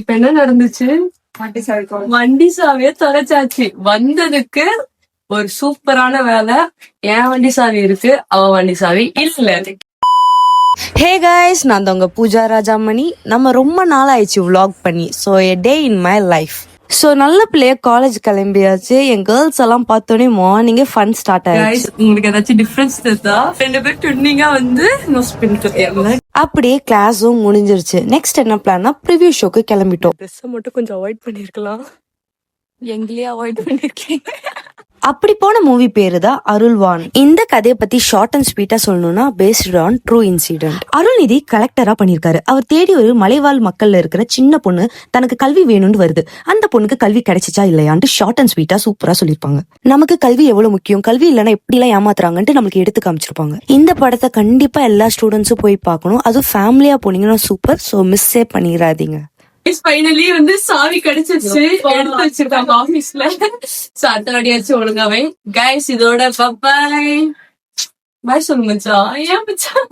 இப்ப என்ன நடந்துச்சு? வண்டி சாவிய தொலைச்சாச்சு. வந்ததுக்கு ஒரு சூப்பரான வேலை. என் வண்டி சாவி இருக்கு, அவ வண்டி சாவி இல்ல. ஹே கைஸ், நான் தான் உங்க பூஜா ராஜாமணி. நம்ம ரொம்ப நாள் ஆயிடுச்சு vlog பண்ணி. So a day in my life. So நல்ல பிள்ளைய காலேஜ் கிளம்பியாச்சு. என் கேர்ள்ஸ் எல்லாம் பார்த்தோன்னே மார்னிங்கே ஃபன் ஸ்டார்ட் ஆயிடுச்சு. உங்களுக்கு ஏதாச்சும் டிஃபரன்ஸ் தெரியுதா? 2 பேர் ட்வின்னிங்கா வந்து நோஸ் பண்ணிட்டு அப்படியே கிளாஸும் முடிஞ்சிருச்சு. நெக்ஸ்ட் என்ன பிளான்னா ப்ரிவியூ ஷோக்கு கிளம்பிட்டோம். ட்ரெஸ்ஸை மட்டும் கொஞ்சம் அவாய்ட் பண்ணிருக்கலாம். எங்களையே அவாய்ட் பண்ணிருக்கேன். அப்படி போன மூவி பேரு தான் அருள்வான். இந்த கதையை பத்தி ஷார்ட் அண்ட் ஸ்வீட்டா சொல்லணும்னா based on true incident. Arulnithi கலெக்டரா பண்ணிருக்காரு. அவர் தேடி ஒரு மலைவாழ் மக்கள்ல இருக்கிற சின்ன பொண்ணு தனக்கு கல்வி வேணும்னு வருது. அந்த பொண்ணுக்கு கல்வி கிடைச்சிச்சா இல்லையான்ட்டு ஷார்ட் அண்ட் ஸ்வீட்டா சூப்பரா சொல்லிருப்பாங்க. நமக்கு கல்வி எவ்வளவு முக்கியம், கல்வி இல்லைன்னா எப்படி எல்லாம் ஏமாத்துறாங்கன்ட்டு நமக்கு எடுத்து காமிச்சிருப்பாங்க. இந்த படத்தை கண்டிப்பா எல்லா ஸ்டூடெண்ட்ஸும் போய் பார்க்கணும். அதுவும் ஃபேமிலியா போனீங்கன்னா சூப்பர். ஸோ மிஸ்ஸே பண்ணிடாதீங்க. ஃபைனலி வந்து சாவி கிடைச்சிருச்சு. எடுத்து வச்சிருக்காங்க ஆபீஸ்ல. சாட்டர்டியாச்சு ஒழுங்காவே. கைஸ் இதோட பாய் பாய் சொல்லுங்க மச்சான். ஏன் மச்சான்?